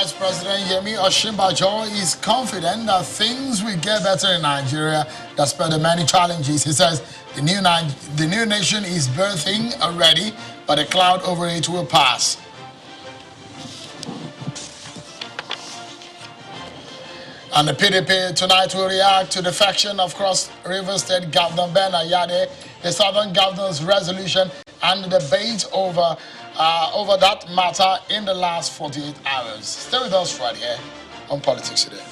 Vice President Yemi Osinbajo is confident that things will get better in Nigeria despite the many challenges. He says the new nation is birthing already, but the cloud over it will pass. And the PDP tonight will react to the faction of Cross River State Governor Ben Ayade, the Southern Governor's resolution, and the debate over that matter in the last 48 hours. Stay with us right here on Politics Today.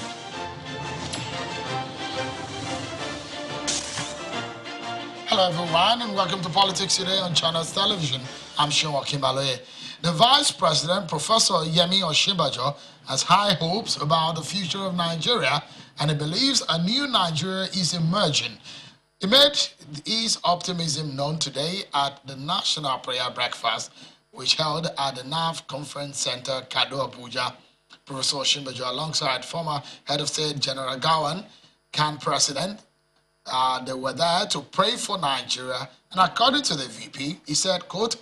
Hello everyone and welcome to Politics Today on Channels Television. I'm Sean Kimbaloye. The Vice President, Professor Yemi Osinbajo, has high hopes about the future of Nigeria and he believes a new Nigeria is emerging. He made his optimism known today at the National Prayer Breakfast, which held at the NAF Conference Center, Kado, Abuja. Professor Osinbajo, alongside former Head of State General Gawan, CAN President, they were there to pray for Nigeria. And according to the VP, he said, quote,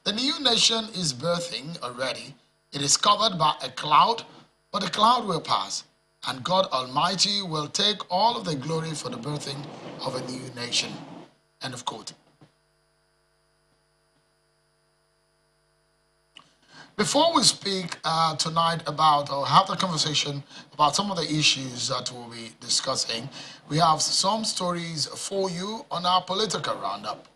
"The new nation is birthing already. It is covered by a cloud, but the cloud will pass. And God Almighty will take all of the glory for the birthing of a new nation." End of quote. Before we speak tonight about, or have the conversation about some of the issues that we'll be discussing, we have some stories for you on our political roundup.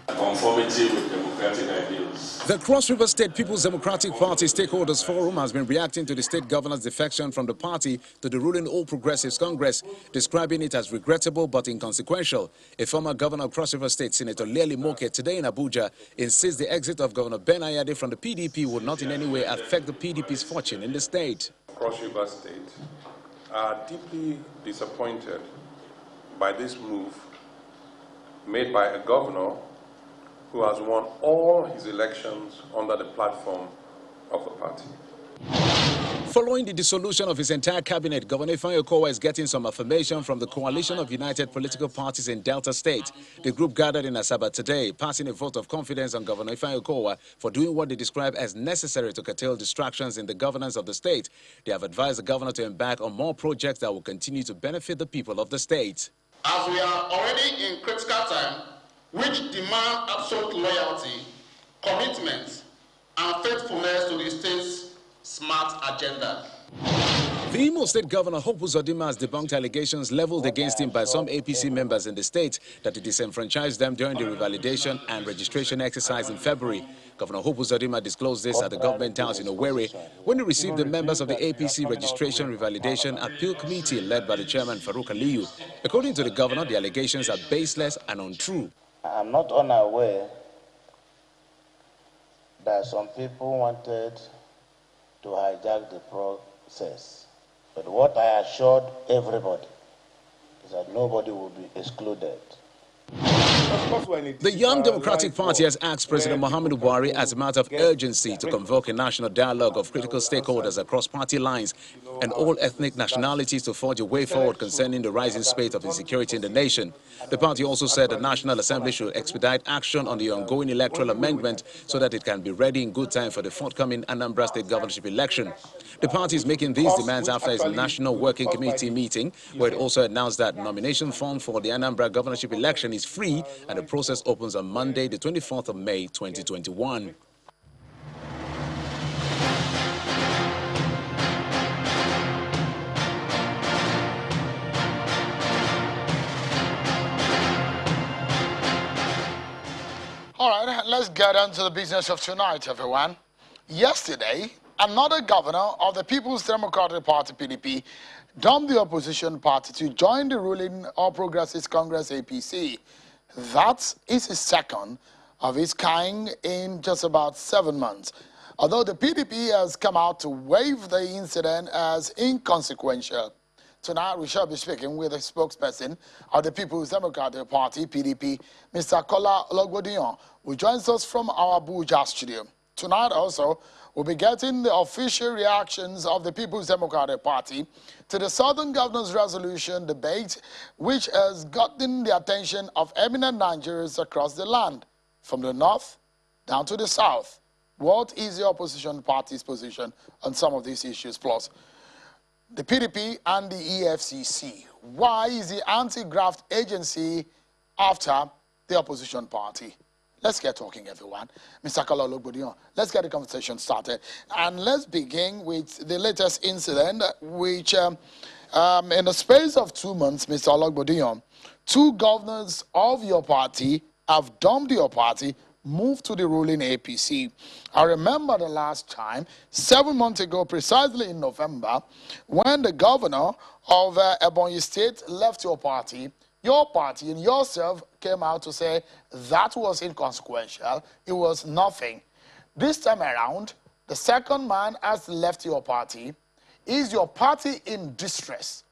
Conformity with democratic ideals. The Cross River State People's Democratic Party Stakeholders Forum has been reacting to the state governor's defection from the party to the ruling All Progressives Congress, describing it as regrettable but inconsequential. A former governor of Cross River State, Senator Lely Moke, today in Abuja, insists the exit of Governor Ben Ayade from the PDP will not in any way affect the PDP's fortune in the state. Cross River State are deeply disappointed by this move made by a governor who has won all his elections under the platform of the party. Following the dissolution of his entire cabinet, Governor Ifeanyi Okowa is getting some affirmation from the coalition of united political parties in Delta State. The group gathered in Asaba today, passing a vote of confidence on Governor Ifeanyi Okowa for doing what they describe as necessary to curtail distractions in the governance of the state. They have advised the governor to embark on more projects that will continue to benefit the people of the state. As we are already in critical time, which demand absolute loyalty, commitment, and faithfulness to the state's smart agenda. The Imo State Governor Hope Uzodinma has debunked allegations leveled against him by some APC members in the state that he disenfranchised them during the revalidation and registration exercise in February. Governor Hope Uzodinma disclosed this at the government house in Owerri when he received the members of the APC Registration Revalidation Appeal Committee led by the chairman Farouk Aliyu. According to the governor, the allegations are baseless and untrue. I'm not unaware that some people wanted to hijack the process. But what I assured everybody is that nobody will be excluded. The Young Democratic Party has asked President Muhammadu Buhari as a matter of urgency to convoke a national dialogue of critical stakeholders across party lines and all ethnic nationalities to forge a way forward concerning the rising spate of insecurity in the nation. The party also said the National Assembly should expedite action on the ongoing electoral amendment so that it can be ready in good time for the forthcoming Anambra State governorship election. The party is making these demands after its National Working Committee meeting, where it also announced that nomination form for the Anambra governorship election is free and the process opens on Monday, the 24th of May, 2021. All right, let's get on to the business of tonight, everyone. Yesterday, another governor of the People's Democratic Party, PDP, dumped the opposition party to join the ruling All Progressives Congress, APC. That is a second of its kind in just about 7 months. Although the PDP has come out to wave the incident as inconsequential. Tonight, we shall be speaking with a spokesperson of the People's Democratic Party, PDP, Mr. Kola Ologbodiyan, who joins us from our Abuja studio. tonight also, we'll be getting the official reactions of the People's Democratic Party to the Southern Governor's Resolution debate, which has gotten the attention of eminent Nigerians across the land, from the north down to the south. What is the opposition party's position on some of these issues? Plus, the PDP and the EFCC. Why is the anti-graft agency after the opposition party? Let's get talking, everyone. Mr. Kala Ologbodiyan, let's get the conversation started. And let's begin with the latest incident, which in the space of 2 months, Mr. Ologbodiyan, 2 governors of your party have dumped your party, moved to the ruling APC. I remember the last time, 7 months ago, precisely in November, when the governor of Ebonyi State left your party and yourself came out to say that was inconsequential, it was nothing. This time around, the second man has left your party. Is your party in distress?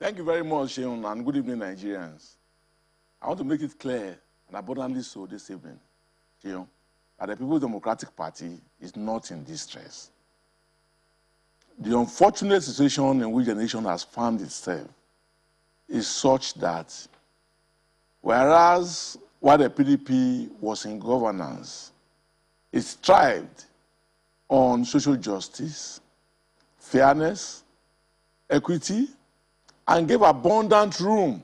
Thank you very much, Sheon, and good evening, Nigerians. I want to make it clear, and abundantly so this evening, Sheon, that the People's Democratic Party is not in distress. The unfortunate situation in which the nation has found itself is such that whereas while the PDP was in governance, it thrived on social justice, fairness, equity, and gave abundant room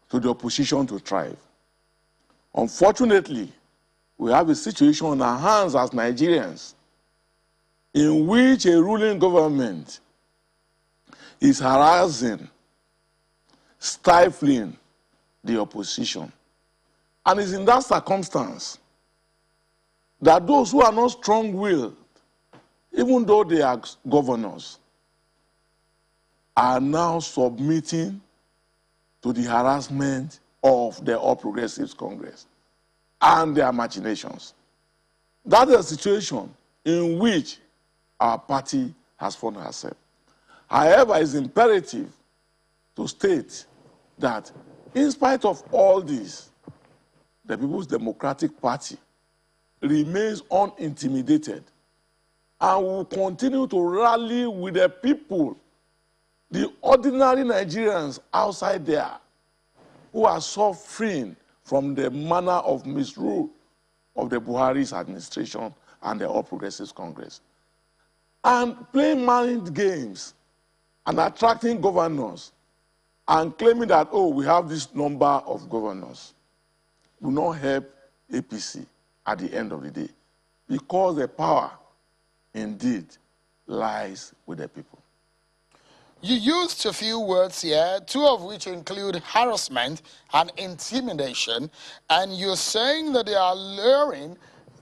to the opposition to thrive. Unfortunately, we have a situation on our hands as Nigerians in which a ruling government is harassing, stifling the opposition. And it's in that circumstance that those who are not strong-willed, even though they are governors, are now submitting to the harassment of the All Progressives Congress and their machinations. That is a situation in which our party has found herself. However, it's imperative to state that in spite of all this, the People's Democratic Party remains unintimidated and will continue to rally with the people, the ordinary Nigerians outside there who are suffering from the manner of misrule of the Buhari's administration and the All Progressives Congress. And playing mind games and attracting governors and claiming that, oh, we have this number of governors will not help APC at the end of the day, because the power indeed lies with the people. You used a few words here, 2 of which include harassment and intimidation, and you're saying that they are luring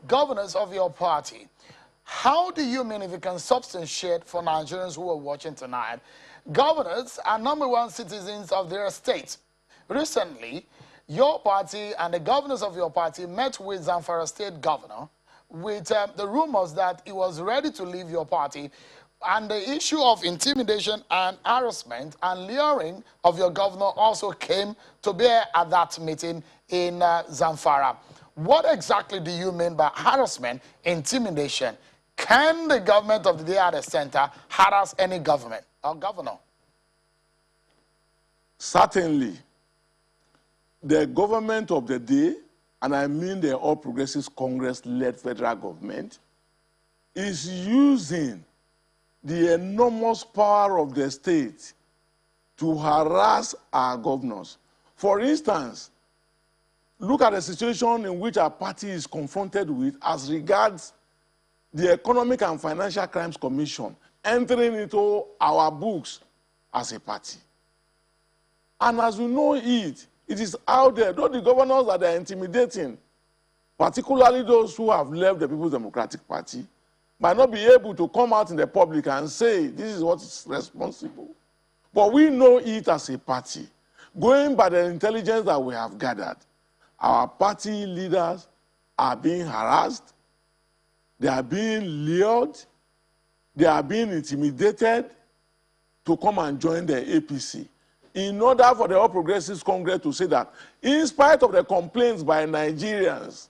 governors of your party. How do you mean, if you can substantiate for Nigerians who are watching tonight? Governors are #1 citizens of their state. Recently, your party and the governors of your party met with Zamfara State Governor with the rumors that he was ready to leave your party. And the issue of intimidation and harassment and luring of your governor also came to bear at that meeting in Zamfara. What exactly do you mean by harassment, intimidation? Can the government of the day at the center harass any government or governor? Certainly, the government of the day, and I mean the All Progressives Congress-led federal government, is using the enormous power of the state to harass our governors. For instance, look at the situation in which our party is confronted with as regards the Economic and Financial Crimes Commission entering into our books as a party. And as we know it, it is out there, though the governors that are intimidating, particularly those who have left the People's Democratic Party, might not be able to come out in the public and say this is what is responsible. But we know it as a party. Going by the intelligence that we have gathered, our party leaders are being harassed, they are being lured, they are being intimidated to come and join the APC. in order for the All Progressives Congress to say that, in spite of the complaints by Nigerians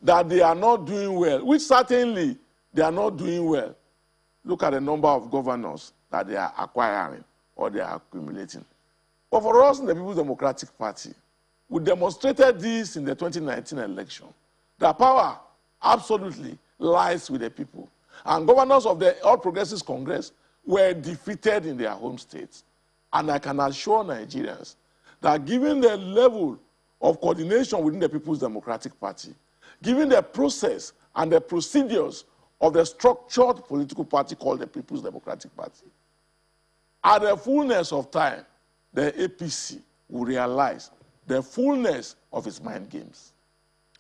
that they are not doing well, which certainly they are not doing well, look at the number of governors that they are acquiring or they are accumulating. But for us in the People's Democratic Party, we demonstrated this in the 2019 election. The power absolutely lies with the people. And governors of the All Progressives Congress were defeated in their home states. And I can assure Nigerians that given the level of coordination within the People's Democratic Party, given the process and the procedures of the structured political party called the People's Democratic Party, at the fullness of time, the APC will realize the fullness of its mind games.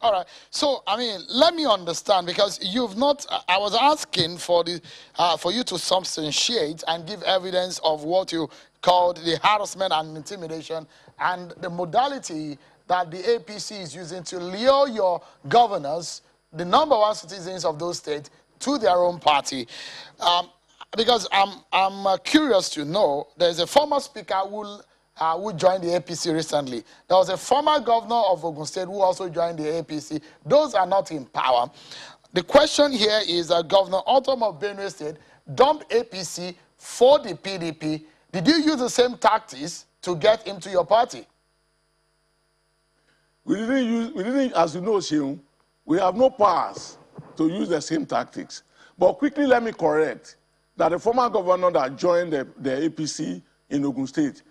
All right. So, I mean, let me understand, because you've not, I was asking for you to substantiate and give evidence of what you called the harassment and intimidation and the modality that the APC is using to lure your governors, the number one citizens of those states, to their own party. Because I'm curious to know, there's a former speaker who joined the APC recently. There was a former governor of Ogun State who also joined the APC. Those are not in power. The question here is Governor Otom of Benue State dumped APC for the PDP. Did you use the same tactics to get into your party? We didn't, as you know, Sheung, we have no powers to use the same tactics. But quickly let me correct that the former governor that joined the APC in Ogun State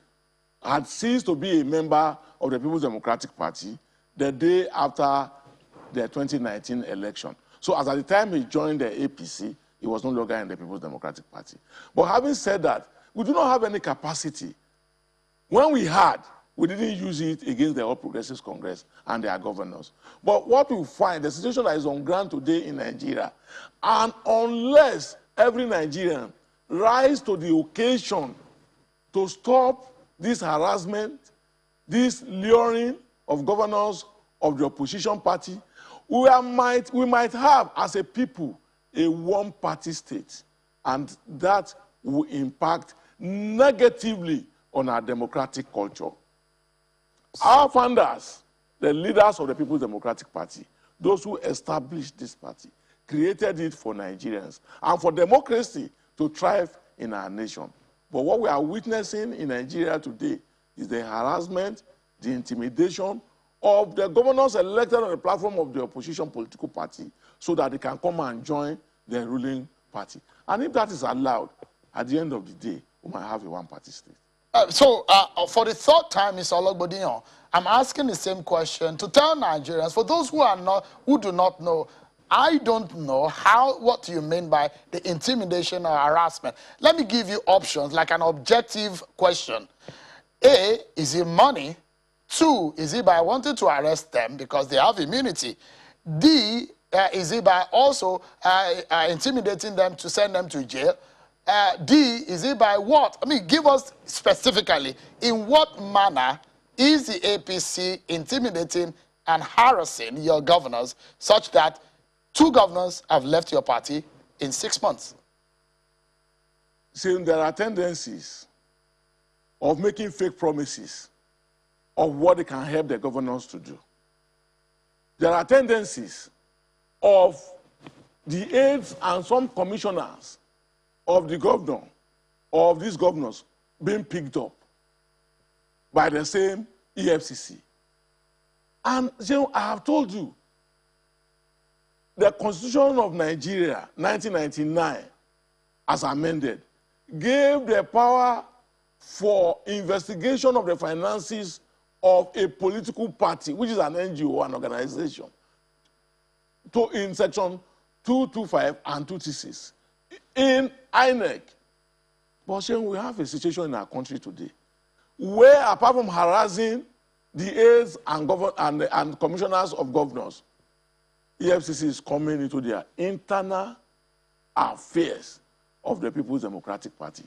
had ceased to be a member of the People's Democratic Party the day after the 2019 election. So as at the time he joined the APC, he was no longer in the People's Democratic Party. But having said that, we do not have any capacity. When we had, we didn't use it against the All Progressives Congress and their governors. But what we find, the situation that is on ground today in Nigeria, and unless every Nigerian rise to the occasion to stop this harassment, this luring of governors of the opposition party, we might have, as a people, a one-party state, and that will impact negatively on our democratic culture. Our founders, the leaders of the People's Democratic Party, those who established this party, created it for Nigerians and for democracy to thrive in our nation. But what we are witnessing in Nigeria today is the harassment, the intimidation of the governors elected on the platform of the opposition political party so that they can come and join the ruling party. And if that is allowed, at the end of the day, we might have a one-party state. For the third time, Mr. Ologbondiyan, I'm asking the same question to tell Nigerians, for those who do not know, I don't know what you mean by the intimidation or harassment. Let me give you options, like an objective question. A, is it money? 2, is it by wanting to arrest them because they have immunity? D, is it by also intimidating them to send them to jail? D, is it by what? I mean, give us specifically, in what manner is the APC intimidating and harassing your governors such that 2 governors have left your party in 6 months? See, there are tendencies of making fake promises of what they can help the governors to do. There are tendencies of the aides and some commissioners of the governor, of these governors, being picked up by the same EFCC. And you know, I have told you, the Constitution of Nigeria, 1999, as amended, gave the power for investigation of the finances of a political party, which is an NGO, an organization, in section 225 and 226 in INEC. But we have a situation in our country today where, apart from harassing the aides and commissioners of governors, EFCC is coming into their internal affairs of the People's Democratic Party.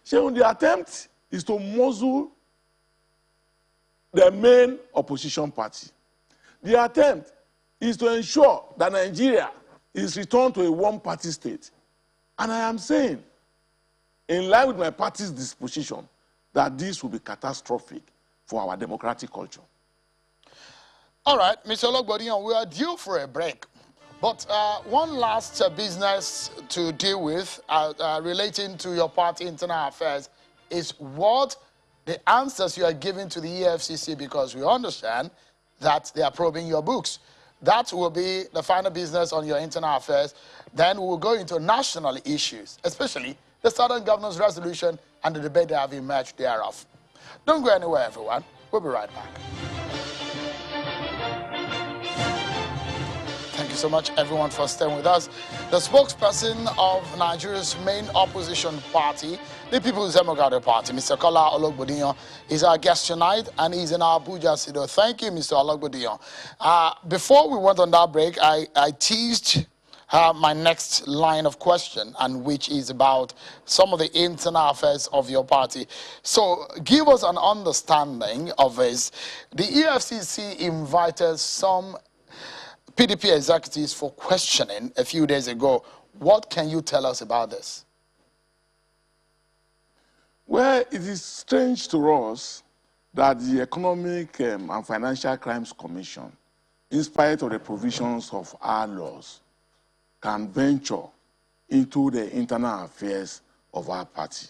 So the attempt is to muzzle the main opposition party. The attempt is to ensure that Nigeria is returned to a one-party state. And I am saying, in line with my party's disposition, that this will be catastrophic for our democratic culture. All right, Mr. Ologbodiyan, we are due for a break. But one last business to deal with relating to your party internal affairs is what the answers you are giving to the EFCC, because we understand that they are probing your books. That will be the final business on your internal affairs. Then we will go into national issues, especially the Southern Governor's resolution and the debate that have emerged thereof. Don't go anywhere, everyone. We'll be right back. Thank you so much, everyone, for staying with us. The spokesperson of Nigeria's main opposition party, the People's Democratic Party, Mr. Kola Ologbodiyan, is our guest tonight, and he's in our Abuja studio. Thank you, Mr. Ologbodiyan. Before we went on that break, I teased my next line of question, and which is about some of the internal affairs of your party. So give us an understanding of this. The EFCC invited some PDP executives for questioning a few days ago. What can you tell us about this? Well, it is strange to us that the Economic and Financial Crimes Commission, in spite of the provisions of our laws, can venture into the internal affairs of our party.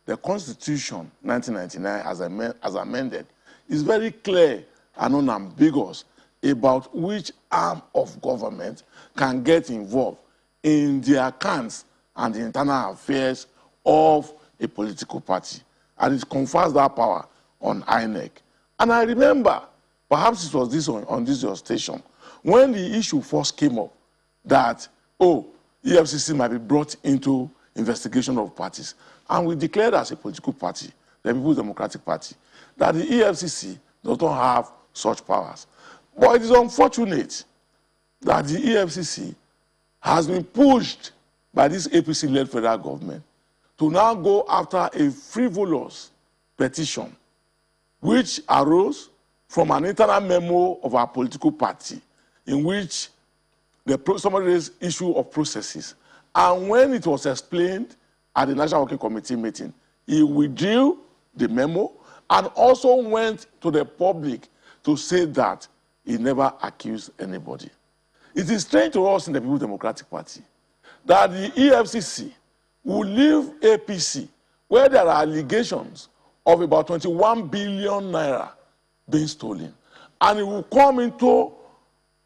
The Constitution, 1999, as amended, is very clear and unambiguous about which arm of government can get involved in the accounts and the internal affairs of a political party. And it confers that power on INEC. And I remember, perhaps it was this on this your station, when the issue first came up that, EFCC might be brought into investigation of parties. And we declared as a political party, the People's Democratic Party, that the EFCC does not have such powers. But it is unfortunate that the EFCC has been pushed by this APC-led federal government to now go after a frivolous petition which arose from an internal memo of our political party in which somebody raised issue of processes. And when it was explained at the National Working Committee meeting, he withdrew the memo and also went to the public to say that he never accused anybody. It is strange to us in the People's Democratic Party that the EFCC will leave APC where there are allegations of about 21 billion naira being stolen, and it will come into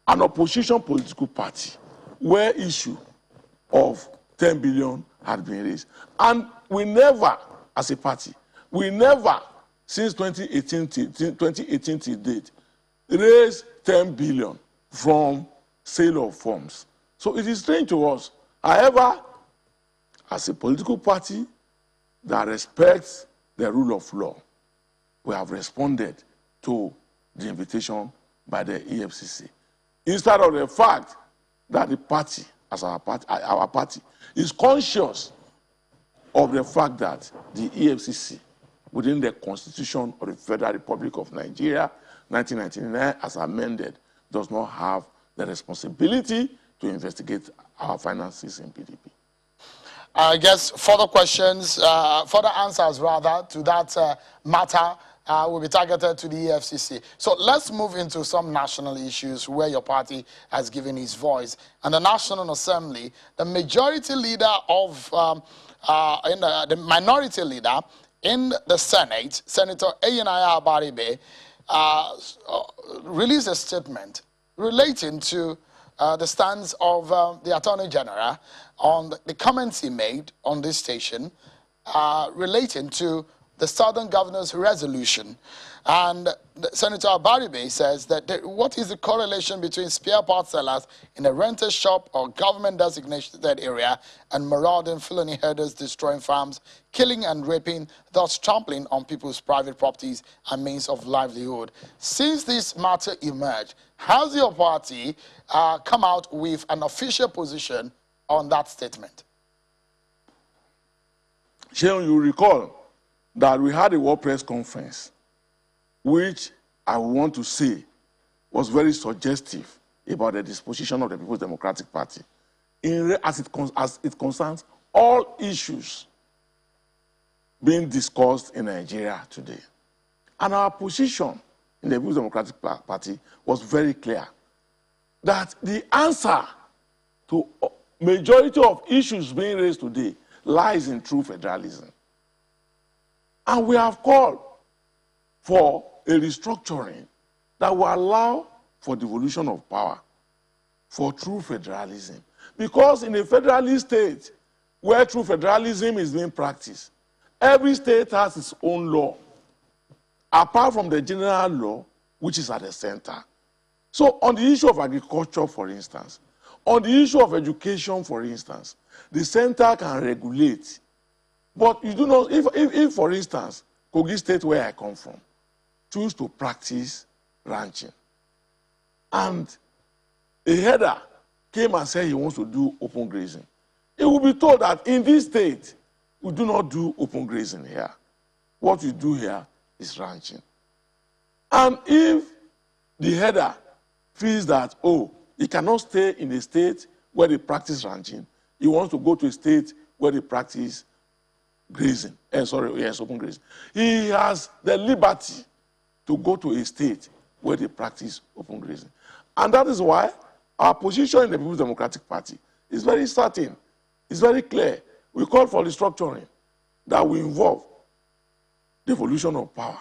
an opposition political party where issue of 10 billion had been raised. And we never, as a party, we never, since 2018 till date, raised 10 billion from sale of forms. So it is strange to us. However, as a political party that respects the rule of law, we have responded to the invitation by the EFCC. In spite of the fact that the party, as our party, is conscious of the fact that the EFCC, within the Constitution of the Federal Republic of Nigeria, 1999, as amended, does not have the responsibility to investigate our finances in PDP. I guess further questions, further answers rather, to that matter will be targeted to the EFCC. So let's move into some national issues where your party has given its voice. And the National Assembly, the majority leader of, the minority leader in the Senate, Senator Ayinaya Abaribe, released a statement relating to the stance of the Attorney General on the comments he made on this station relating to the Southern Governor's resolution. And Senator Abaribe says that what is the correlation between spare part sellers in a rented shop or government designated area and marauding felony herders destroying farms, killing and raping, thus trampling on people's private properties and means of livelihood? Since this matter emerged, has your party come out with an official position on that statement? Sheon, you recall that we had a World Press Conference, which I want to say was very suggestive about the disposition of the People's Democratic Party as it concerns all issues being discussed in Nigeria today. And our position in the People's Democratic Party was very clear, that the answer to majority of issues being raised today lies in true federalism. And we have called for a restructuring that will allow for devolution of power, for true federalism. Because in a federalist state where true federalism is being practiced, every state has its own law, apart from the general law, which is at the center. So on the issue of agriculture, for instance, on the issue of education, for instance, the center can regulate. But you do not, if for instance, Kogi State, where I come from, choose to practice ranching, and a header came and said he wants to do open grazing, it will be told that in this state, we do not do open grazing here. What we do here is ranching. And if the header feels that, oh, he cannot stay in a state where they practice ranching, he wants to go to a state where they practice grazing, open grazing, he has the liberty to go to a state where they practice open grazing. And that is why our position in the People's Democratic Party is very certain, it's very clear. We call for restructuring that will involve devolution of power,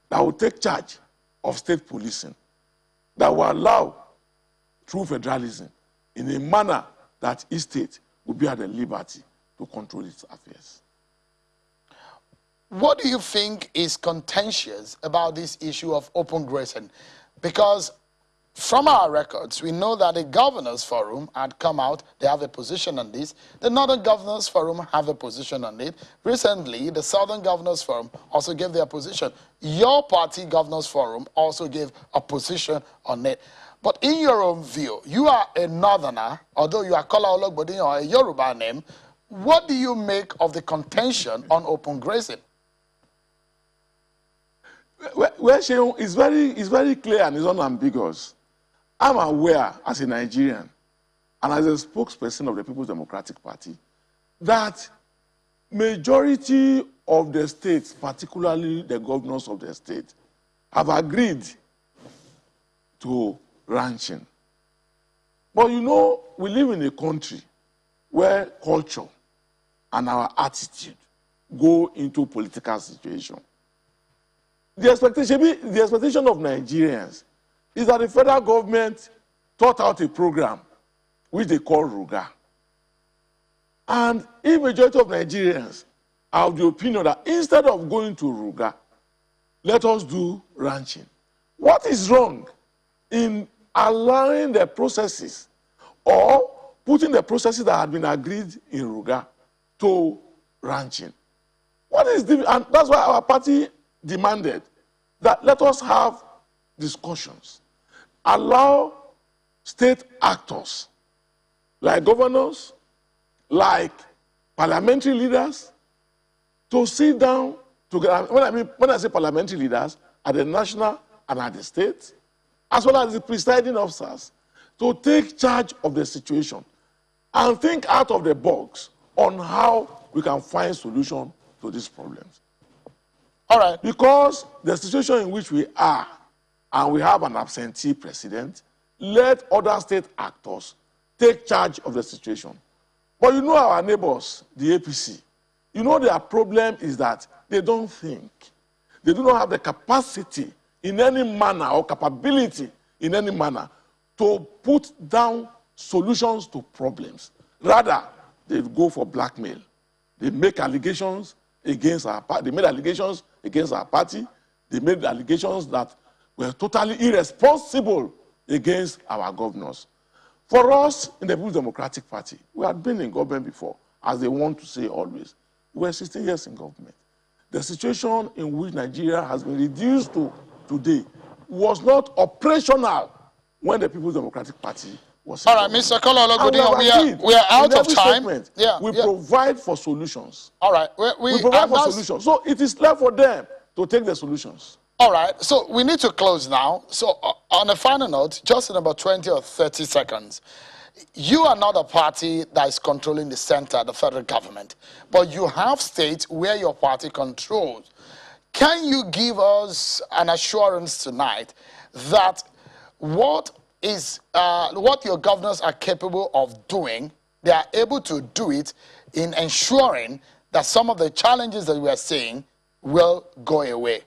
that will take charge of state policing, that will allow true federalism in a manner that each state will be at the liberty to control its affairs. What do you think is contentious about this issue of open grazing? Because from our records, we know that the Governors Forum had come out, they have a position on this. The Northern Governors Forum have a position on it. Recently, the Southern Governors Forum also gave their position. Your party, Governors Forum, also gave a position on it. But in your own view, you are a Northerner, although you are Kola Ologbodun, you are a Yoruba name. What do you make of the contention on open grazing? Well, Sheung, it's very clear and it's unambiguous. I'm aware as a Nigerian and as a spokesperson of the People's Democratic Party that majority of the states, particularly the governors of the state, have agreed to ranching. But you know, we live in a country where culture and our attitude go into political situation. The expectation of Nigerians is that the federal government thought out a program which they call Ruga. And if majority of Nigerians are of the opinion that instead of going to Ruga, let us do ranching. What is wrong in allowing the processes or putting the processes that had been agreed in Ruga to ranching? What is the, and that's why our party demanded that let us have discussions, allow state actors like governors, like parliamentary leaders to sit down together. When I say parliamentary leaders, at the national and at the state, as well as the presiding officers, to take charge of the situation and think out of the box on how we can find solution to these problems. All right. Because the situation in which we are, and we have an absentee president, let other state actors take charge of the situation. But you know our neighbors, the APC, you know their problem is that they don't think. They do not have the capacity in any manner or capability in any manner to put down solutions to problems. Rather, they go for blackmail. They make allegations against our party. They made allegations against our party. They made allegations that were totally irresponsible against our governors. For us in the People's Democratic Party, we had been in government before, as they want to say always. We were 16 years in government. The situation in which Nigeria has been reduced to today was not operational when the People's Democratic Party was in government. Mr. Kola Ologbodun, we are out of time. We provide for solutions. All right. We provide for solutions. So it is left for them to take the solutions. All right. So we need to close now. So on a final note, just in about 20 or 30 seconds, you are not a party that is controlling the center, the federal government, but you have states where your party controls. Can you give us an assurance tonight that what your governors are capable of doing, they are able to do it in ensuring that some of the challenges that we are seeing will go away?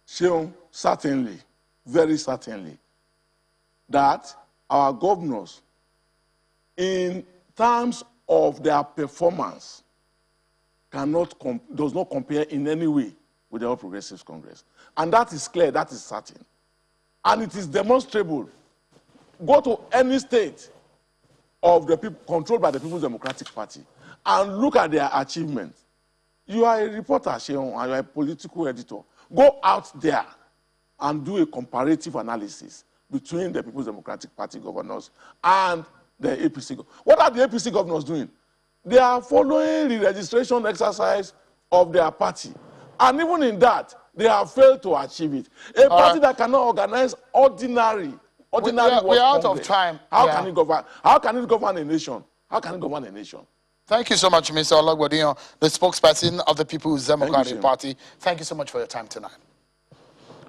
Seun, certainly, very certainly, that our governors, in terms of their performance, does not compare in any way with the All Progressives Congress. And that is clear, that is certain. And it is demonstrable. Go to any state of the people controlled by the People's Democratic Party and look at their achievements. You are a reporter, Seun, and you are a political editor. Go out there and do a comparative analysis between the People's Democratic Party governors and the APC. What are the APC governors doing? They are following the registration exercise of their party. And even in that, they have failed to achieve it. A party that cannot organize ordinary we're out of time. How can it govern? How can it govern a nation? How can it govern a nation? Thank you so much, Mr. Ologbondiyan, the spokesperson of the People's Democratic Party. Thank you so much for your time tonight.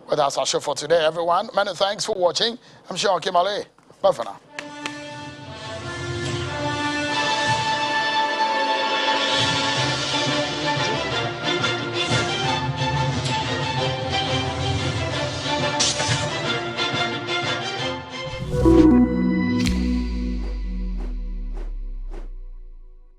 Well, that's our show for today, everyone. Many thanks for watching. I'm Seun Okinbaloye. Bye for now.